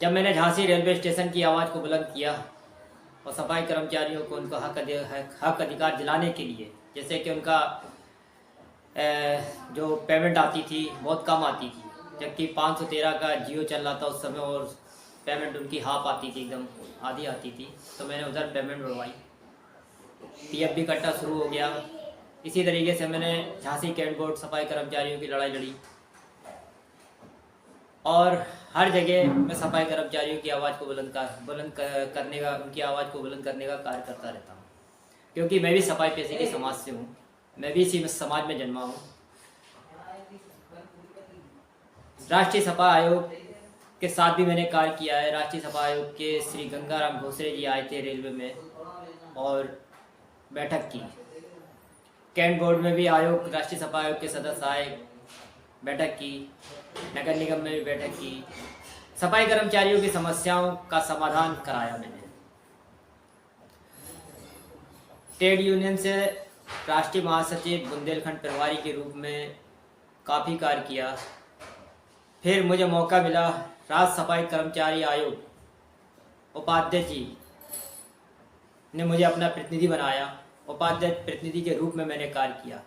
जब मैंने Jhansi railway station की आवाज़ को बुलंद किया और सफाई कर्मचारियों को उनका हक अधिकार दिलाने के लिए, जैसे कि उनका जो पेमेंट आती थी बहुत कम आती थी, जबकि 513 का जियो चल रहा था उस समय और पेमेंट उनकी हाफ आती थी, एकदम आधी आती थी, तो मैंने उधर पेमेंट बढ़वाई। पीएफ भी कटना शुरू हो गया। इसी तरीके से मैंने झांसी कैंट बोर्ड सफाई कर्मचारियों की लड़ाई लड़ी और हर जगह मैं सफाई कर्मचारियों की आवाज़ को करने का, उनकी आवाज़ को बुलंद करने का कार्य करता रहता हूँ, क्योंकि मैं भी सफाई पेशे के समाज से हूँ, मैं भी इसी समाज में जन्मा हूँ। राष्ट्रीय सफा आयोग के साथ भी मैंने कार्य किया है। राष्ट्रीय सफा आयोग के श्री गंगाराम घोसरे जी आए थे रेलवे में और बैठक की। कैंट बोर्ड में भी राष्ट्रीय सफा आयोग के सदस्य आए, बैठक की। नगर निगम में भी बैठक की। सफाई कर्मचारियों की समस्याओं का समाधान कराया मैंने। ट्रेड यूनियन से राष्ट्रीय महासचिव बुंदेलखंड प्रभारी के रूप में काफ़ी कार्य किया। फिर मुझे मौका मिला, राज्य सफाई कर्मचारी आयोग उपाध्यक्ष जी ने मुझे अपना प्रतिनिधि बनाया। उपाध्यक्ष प्रतिनिधि के रूप में मैंने कार्य किया।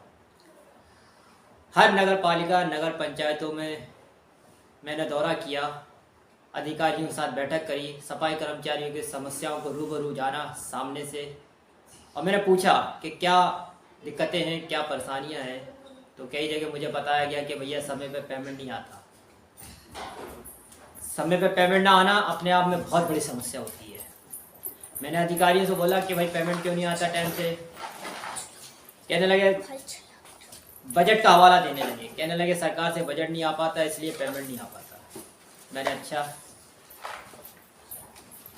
हर नगर पालिका, नगर पंचायतों में मैंने दौरा किया, अधिकारियों के साथ बैठक करी, सफाई कर्मचारियों की समस्याओं को रूबरू जाना सामने से, और मैंने पूछा कि क्या दिक्कतें हैं, क्या परेशानियां हैं। तो कई जगह मुझे बताया गया कि भैया समय पे पेमेंट नहीं आता। समय पे पेमेंट ना आना अपने आप में बहुत बड़ी समस्या होती है। मैंने अधिकारियों से बोला कि भाई पेमेंट क्यों नहीं आता टाइम से। कहने लगे, बजट का हवाला देने लगे, कहने लगे सरकार से बजट नहीं आ पाता इसलिए पेमेंट नहीं आ पाता। मैंने अच्छा,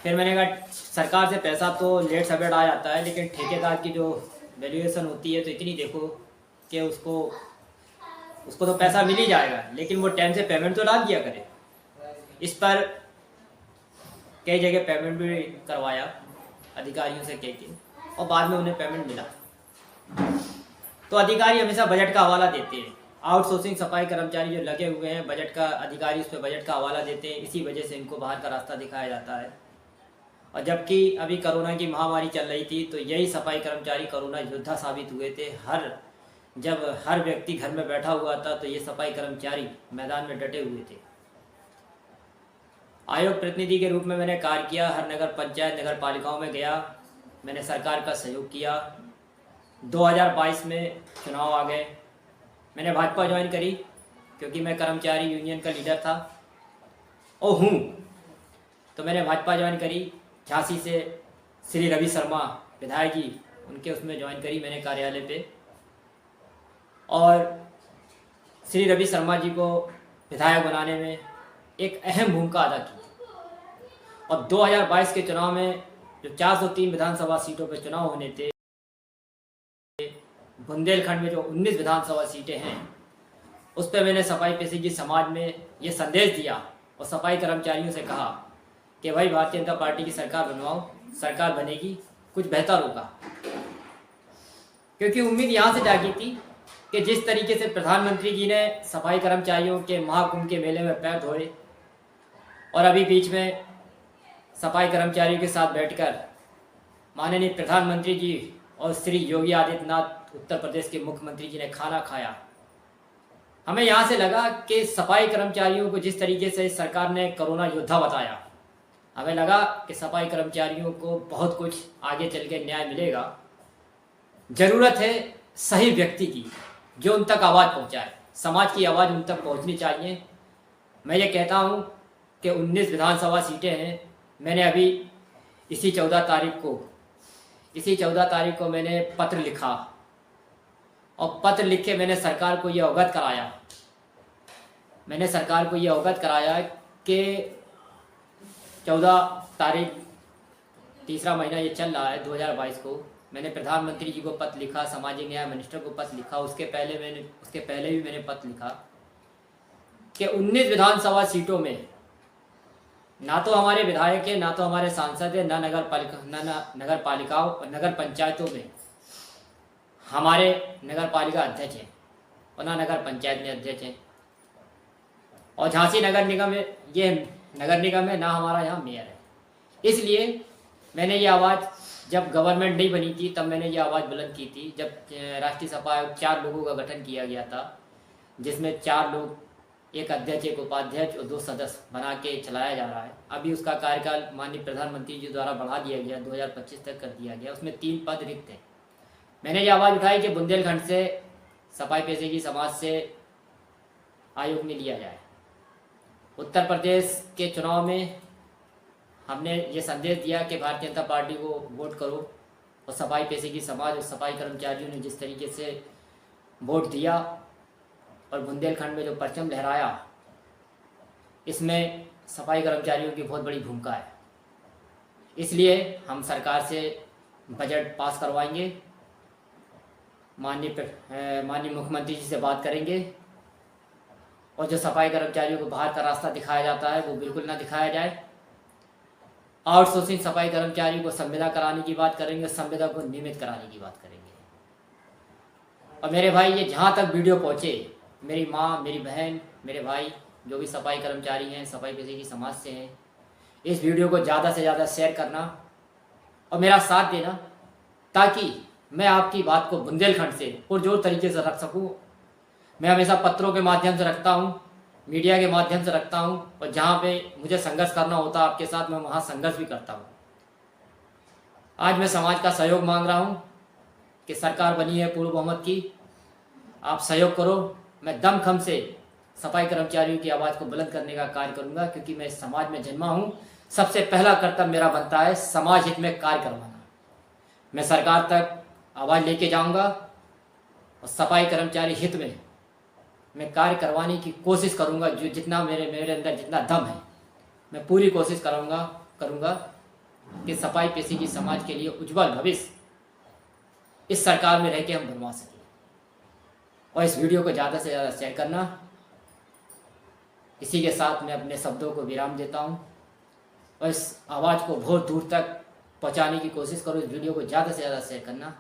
फिर मैंने कहा सरकार से पैसा तो लेट सवेट आ जाता है, लेकिन ठेकेदार की जो वैल्यूएशन होती है तो इतनी देखो कि उसको तो पैसा मिल ही जाएगा, लेकिन वो टाइम से पेमेंट तो डाल दिया करे। इस पर कई जगह पेमेंट भी करवाया अधिकारियों से कह के, और बाद में उन्हें पेमेंट मिला। तो अधिकारी हमेशा बजट का हवाला देते हैं। आउटसोर्सिंग सफाई कर्मचारी जो लगे हुए हैं, बजट का अधिकारी उस पर बजट का हवाला देते हैं, इसी वजह से इनको बाहर का रास्ता दिखाया जाता है। और जबकि अभी कोरोना की महामारी चल रही थी तो यही सफाई कर्मचारी कोरोना योद्धा साबित हुए थे। जब हर व्यक्ति घर में बैठा हुआ था तो ये सफाई कर्मचारी मैदान में डटे हुए थे। आयोग प्रतिनिधि के रूप में मैंने कार्य किया। हर नगर पंचायत, नगर पालिकाओं में गया, मैंने सरकार का सहयोग किया। 2022 में चुनाव आ गए, मैंने भाजपा ज्वाइन करी क्योंकि मैं कर्मचारी यूनियन का लीडर था और हूँ, तो मैंने भाजपा ज्वाइन करी। झांसी से श्री रवि शर्मा विधायक जी, उनके उसमें ज्वाइन करी मैंने कार्यालय पे, और श्री रवि शर्मा जी को विधायक बनाने में एक अहम भूमिका अदा की। और 2022 के चुनाव में जो 403 विधानसभा सीटों पर चुनाव होने थे, बुंदेलखंड में जो 19 विधानसभा सीटें हैं उस पर मैंने सफाई पेशे की समाज में ये संदेश दिया और सफाई कर्मचारियों से कहा कि भाई भारतीय जनता पार्टी की सरकार बनवाओ, सरकार बनेगी, कुछ बेहतर होगा। क्योंकि उम्मीद यहाँ से जागी थी कि जिस तरीके से प्रधानमंत्री जी ने सफाई कर्मचारियों के महाकुंभ के मेले में पैर धोए और अभी बीच में सफाई कर्मचारियों के साथ बैठकर माननीय प्रधानमंत्री जी और श्री योगी आदित्यनाथ उत्तर प्रदेश के मुख्यमंत्री जी ने खाना खाया, हमें यहाँ से लगा कि सफाई कर्मचारियों को जिस तरीके से सरकार ने कोरोना योद्धा बताया, हमें लगा कि सफाई कर्मचारियों को बहुत कुछ आगे चल के न्याय मिलेगा। ज़रूरत है सही व्यक्ति की जो उन तक आवाज़ पहुँचाए, समाज की आवाज़ उन तक पहुँचनी चाहिए। मैं ये कहता हूँ कि 19 विधानसभा सीटें हैं। मैंने अभी इसी 14 तारीख को मैंने पत्र लिखा और पत्र लिख के मैंने सरकार को ये अवगत कराया कि 14 तारीख, तीसरा महीना ये चल रहा है 2022 को, मैंने प्रधानमंत्री जी को पत्र लिखा, सामाजिक न्याय मिनिस्टर को पत्र लिखा, उसके पहले भी मैंने पत्र लिखा कि 19 विधानसभा सीटों में ना तो हमारे विधायक है, ना तो हमारे सांसद है, ना नगर पालिकाओं और नगर पंचायतों में हमारे नगर पालिका अध्यक्ष हैं और ना नगर पंचायत में अध्यक्ष हैं। और झांसी नगर निगम में ये नगर निगम है, ना हमारा यहाँ मेयर है। इसलिए मैंने ये आवाज़, जब गवर्नमेंट नहीं बनी थी तब मैंने ये आवाज़ बुलंद की थी, जब राष्ट्रीय सपा आयोग 4 लोगों का गठन किया गया था, जिसमें 4 लोग, एक अध्यक्ष, एक उपाध्यक्ष और 2 सदस्य बना के चलाया जा रहा है। अभी उसका कार्यकाल माननीय प्रधानमंत्री जी द्वारा बढ़ा दिया गया, 2025 तक कर दिया गया। उसमें 3 पद रिक्त हैं। मैंने ये आवाज़ उठाई कि बुंदेलखंड से सफाई पेशेगी समाज से आयोग में लिया जाए। उत्तर प्रदेश के चुनाव में हमने ये संदेश दिया कि भारतीय जनता पार्टी को वोट करो, और सफाई पेशेगी समाज और सफाई कर्मचारियों ने जिस तरीके से वोट दिया और बुंदेलखंड में जो परचम लहराया, इसमें सफाई कर्मचारियों की बहुत बड़ी भूमिका है। इसलिए हम सरकार से बजट पास करवाएंगे, माननीय मुख्यमंत्री जी से बात करेंगे, और जो सफाई कर्मचारियों को बाहर का रास्ता दिखाया जाता है वो बिल्कुल ना दिखाया जाए। आउटसोर्सिंग सफाई कर्मचारियों को संविदा कराने की बात करेंगे, संविदा को नियमित कराने की बात करेंगे। और मेरे भाई, ये जहाँ तक वीडियो पहुँचे, मेरी माँ, मेरी बहन, मेरे भाई जो भी सफाई कर्मचारी हैं, सफाई पेशेगी समाज से हैं, इस वीडियो को ज़्यादा से ज़्यादा शेयर करना और मेरा साथ देना, ताकि मैं आपकी बात को बुंदेलखंड से पुरजोर तरीके से रख सकूं। मैं हमेशा पत्रों के माध्यम से रखता हूं, मीडिया के माध्यम से रखता हूं, और जहां पे मुझे संघर्ष करना होता है आपके साथ, मैं वहां संघर्ष भी करता हूं। आज मैं समाज का सहयोग मांग रहा हूं कि सरकार बनी है पूर्ण बहुमत की, आप सहयोग करो। मैं दमखम से सफाई कर्मचारियों की आवाज़ को बुलंद करने का कार्य करूंगा, क्योंकि मैं इस समाज में जन्मा हूं। सबसे पहला कर्तव्य मेरा बनता है समाज हित में कार्य करवाना। मैं सरकार तक आवाज़ लेके जाऊंगा और सफाई कर्मचारी हित में मैं कार्य करवाने की कोशिश करूंगा। जो जितना मेरे अंदर जितना दम है, मैं पूरी कोशिश करूंगा कि सफाई पेशेगी समाज के लिए उज्जवल भविष्य इस सरकार में रह के हम बनवा सकें। और इस वीडियो को ज़्यादा से ज़्यादा शेयर करना। इसी के साथ मैं अपने शब्दों को विराम देता हूं, और इस आवाज़ को बहुत दूर तक पहुंचाने की कोशिश करो। इस वीडियो को ज़्यादा से ज़्यादा शेयर करना।